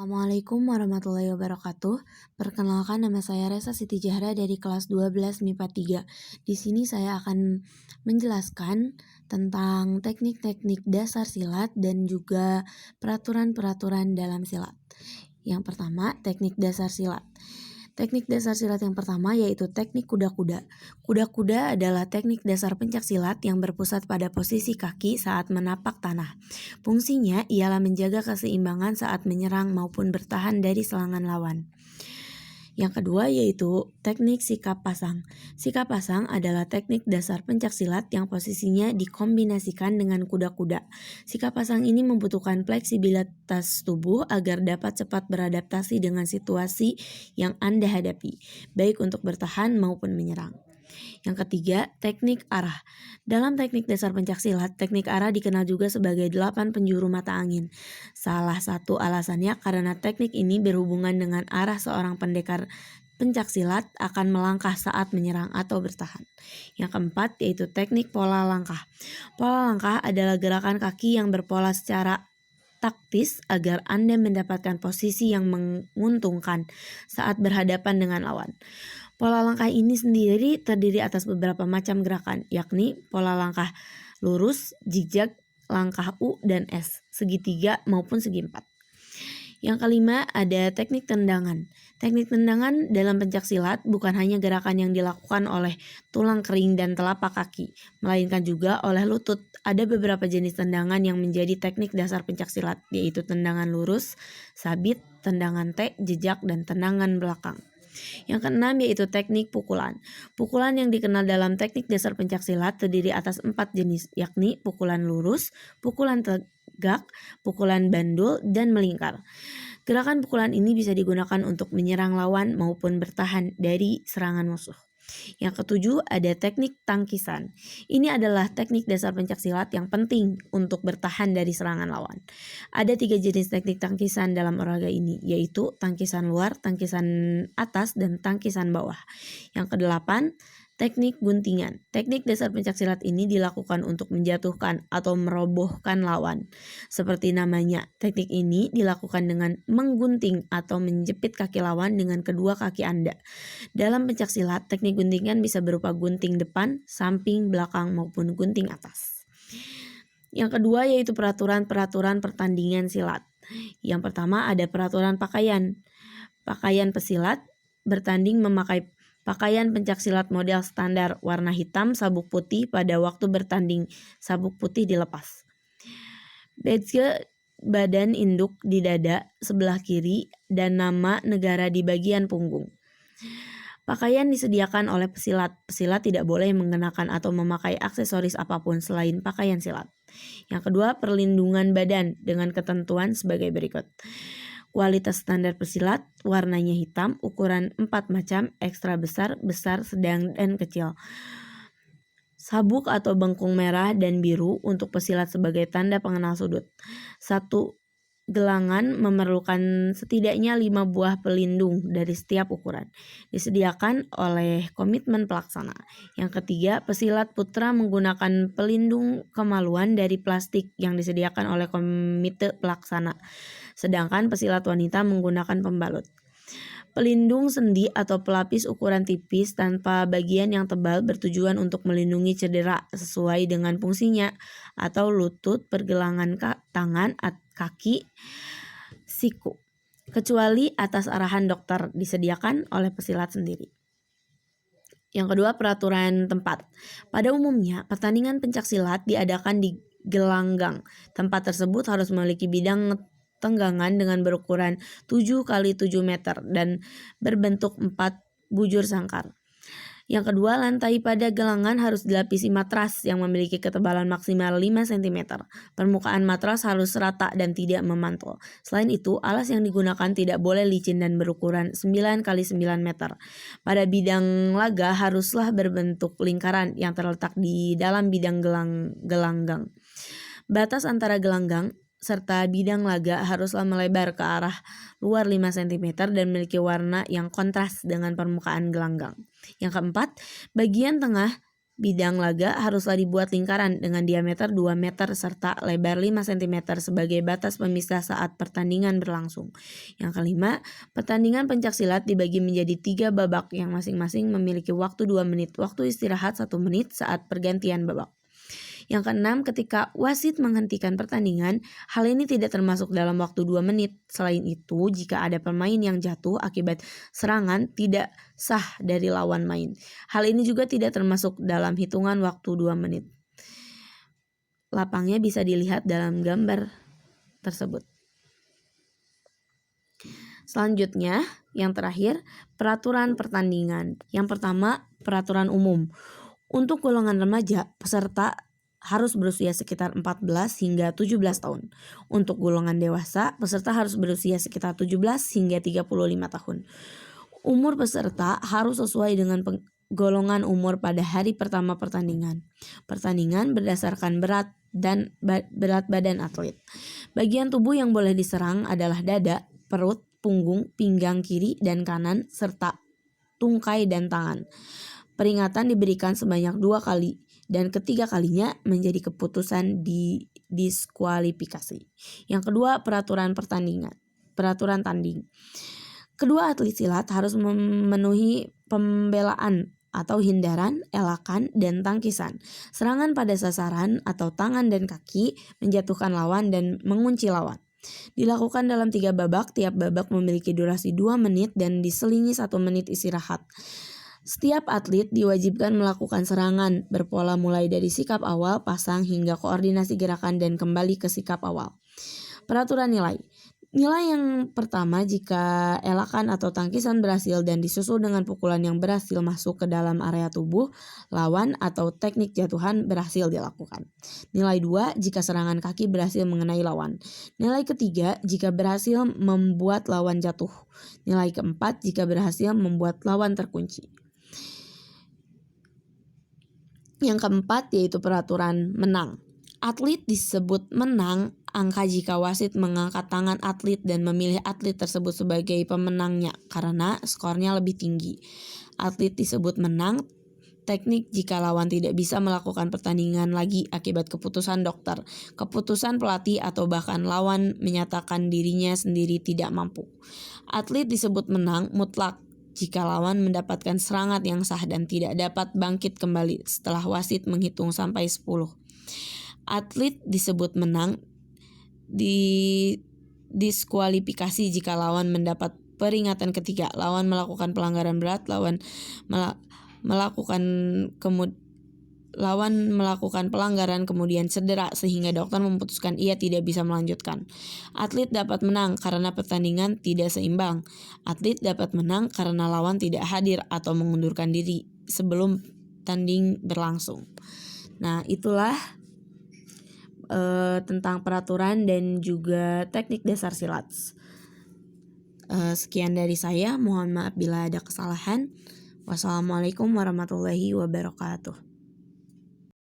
Assalamualaikum warahmatullahi wabarakatuh. Perkenalkan, nama saya Resa Siti Jahra dari kelas 12 MIPA 3. Di sini saya akan menjelaskan tentang teknik-teknik dasar silat dan juga peraturan-peraturan dalam silat. Yang pertama, teknik dasar silat. Teknik dasar silat yang pertama yaitu teknik kuda-kuda. Kuda-kuda adalah teknik dasar pencak silat yang berpusat pada posisi kaki saat menapak tanah. Fungsinya ialah menjaga keseimbangan saat menyerang maupun bertahan dari serangan lawan. Yang kedua yaitu teknik sikap pasang. Sikap pasang adalah teknik dasar pencak silat yang posisinya dikombinasikan dengan kuda-kuda. Sikap pasang ini membutuhkan fleksibilitas tubuh agar dapat cepat beradaptasi dengan situasi yang Anda hadapi, baik untuk bertahan maupun menyerang. Yang ketiga, teknik arah. Dalam teknik dasar pencak silat, teknik arah dikenal juga sebagai 8 penjuru mata angin. Salah satu alasannya karena teknik ini berhubungan dengan arah seorang pendekar pencak silat akan melangkah saat menyerang atau bertahan. Yang keempat yaitu teknik pola langkah. Pola langkah adalah gerakan kaki yang berpola secara taktis agar Anda mendapatkan posisi yang menguntungkan saat berhadapan dengan lawan. Pola langkah ini sendiri terdiri atas beberapa macam gerakan, yakni pola langkah lurus, zigzag, langkah U dan S, segitiga maupun segi empat. Yang kelima ada teknik tendangan. Teknik tendangan dalam pencak silat bukan hanya gerakan yang dilakukan oleh tulang kering dan telapak kaki, melainkan juga oleh lutut. Ada beberapa jenis tendangan yang menjadi teknik dasar pencak silat, yaitu tendangan lurus, sabit, tendangan T, jejak, dan tendangan belakang. Yang keenam yaitu teknik pukulan. Pukulan yang dikenal dalam teknik dasar pencak silat terdiri atas 4 jenis, yakni pukulan lurus, pukulan tegak, pukulan bandul, dan melingkar. Gerakan pukulan ini bisa digunakan untuk menyerang lawan maupun bertahan dari serangan musuh. Yang ketujuh ada teknik tangkisan. Ini adalah teknik dasar pencak silat yang penting untuk bertahan dari serangan lawan. Ada 3 jenis teknik tangkisan dalam olahraga ini, yaitu tangkisan luar, tangkisan atas, dan tangkisan bawah. Yang kedelapan, teknik guntingan. Teknik dasar pencak silat ini dilakukan untuk menjatuhkan atau merobohkan lawan. Seperti namanya, teknik ini dilakukan dengan menggunting atau menjepit kaki lawan dengan kedua kaki Anda. Dalam pencak silat, teknik guntingan bisa berupa gunting depan, samping, belakang, maupun gunting atas. Yang kedua yaitu peraturan-peraturan pertandingan silat. Yang pertama ada peraturan pakaian. Pakaian pesilat bertanding memakai pakaian pencak silat model standar warna hitam sabuk putih pada waktu bertanding. Sabuk putih dilepas. Badge badan induk di dada sebelah kiri dan nama negara di bagian punggung. Pakaian disediakan oleh pesilat. Pesilat tidak boleh mengenakan atau memakai aksesoris apapun selain pakaian silat. Yang kedua, perlindungan badan dengan ketentuan sebagai berikut. Kualitas standar pesilat, warnanya hitam, ukuran 4 macam, ekstra besar, besar, sedang, dan kecil. Sabuk atau bengkung merah dan biru untuk pesilat sebagai tanda pengenal sudut. 1 gelangan memerlukan setidaknya 5 buah pelindung dari setiap ukuran. Disediakan oleh komitmen pelaksana. Yang ketiga, pesilat putra menggunakan pelindung kemaluan dari plastik yang disediakan oleh komite pelaksana. Sedangkan pesilat wanita menggunakan pembalut. Pelindung sendi atau pelapis ukuran tipis tanpa bagian yang tebal bertujuan untuk melindungi cedera sesuai dengan fungsinya atau lutut, pergelangan tangan, kaki, siku. Kecuali atas arahan dokter disediakan oleh pesilat sendiri. Yang kedua, peraturan tempat. Pada umumnya, pertandingan pencak silat diadakan di gelanggang. Tempat tersebut harus memiliki bidang tenggangan dengan berukuran 7 x 7 meter dan berbentuk 4 bujur sangkar. Yang kedua, lantai pada gelangan harus dilapisi matras yang memiliki ketebalan maksimal 5 cm. Permukaan matras harus rata dan tidak memantul. Selain itu, alas yang digunakan tidak boleh licin dan berukuran 9 x 9 meter. Pada bidang laga haruslah berbentuk lingkaran yang terletak di dalam bidang gelanggang. Batas antara gelanggang serta bidang laga haruslah melebar ke arah luar 5 cm dan memiliki warna yang kontras dengan permukaan gelanggang. Yang keempat, bagian tengah Bidang laga haruslah dibuat lingkaran dengan diameter 2 meter serta lebar 5 cm sebagai batas pemisah saat pertandingan berlangsung. Yang kelima, pertandingan pencaksilat dibagi menjadi 3 babak yang masing-masing memiliki waktu 2 menit, waktu istirahat 1 menit saat pergantian babak. Yang keenam, ketika wasit menghentikan pertandingan, hal ini tidak termasuk dalam waktu 2 menit. Selain itu, jika ada pemain yang jatuh akibat serangan tidak sah dari lawan main. Hal ini juga tidak termasuk dalam hitungan waktu 2 menit. Lapangnya bisa dilihat dalam gambar tersebut. Selanjutnya, yang terakhir, peraturan pertandingan. Yang pertama, peraturan umum. Untuk golongan remaja, peserta harus berusia sekitar 14 hingga 17 tahun. Untuk golongan dewasa, peserta harus berusia sekitar 17 hingga 35 tahun. Umur peserta harus sesuai dengan golongan umur pada hari pertama pertandingan. Pertandingan berdasarkan berat dan berat badan atlet. Bagian tubuh yang boleh diserang adalah dada, perut, punggung, pinggang kiri dan kanan, serta tungkai dan tangan. Peringatan diberikan sebanyak 2 kali dan ketiga kalinya menjadi keputusan di diskualifikasi. Yang kedua, peraturan tanding. Kedua atlet silat harus memenuhi pembelaan atau hindaran, elakan, dan tangkisan. Serangan pada sasaran atau tangan dan kaki, menjatuhkan lawan dan mengunci lawan. Dilakukan dalam 3 babak, tiap babak memiliki durasi 2 menit dan diselingi 1 menit istirahat. Setiap atlet diwajibkan melakukan serangan berpola mulai dari sikap awal, pasang, hingga koordinasi gerakan dan kembali ke sikap awal. Peraturan nilai. Nilai yang pertama jika elakan atau tangkisan berhasil dan disusul dengan pukulan yang berhasil masuk ke dalam area tubuh lawan atau teknik jatuhan berhasil dilakukan. Nilai 2 jika serangan kaki berhasil mengenai lawan. Nilai ketiga jika berhasil membuat lawan jatuh. Nilai keempat jika berhasil membuat lawan terkunci. Yang keempat yaitu peraturan menang. Atlet disebut menang angka jika wasit mengangkat tangan atlet dan memilih atlet tersebut sebagai pemenangnya karena skornya lebih tinggi. Atlet disebut menang teknik jika lawan tidak bisa melakukan pertandingan lagi akibat keputusan dokter, keputusan pelatih atau bahkan lawan menyatakan dirinya sendiri tidak mampu. Atlet disebut menang mutlak jika lawan mendapatkan serangan yang sah dan tidak dapat bangkit kembali setelah wasit menghitung sampai 10. Atlet disebut menang di diskualifikasi jika lawan mendapat peringatan ketiga, lawan melakukan pelanggaran berat, lawan melakukan pelanggaran kemudian cedera sehingga dokter memutuskan ia tidak bisa melanjutkan. Atlet dapat menang karena pertandingan tidak seimbang. Atlet dapat menang karena lawan tidak hadir atau mengundurkan diri sebelum tanding berlangsung. Nah, itulah tentang peraturan dan juga teknik dasar silat. Sekian dari saya, mohon maaf bila ada kesalahan. Wassalamualaikum warahmatullahi wabarakatuh.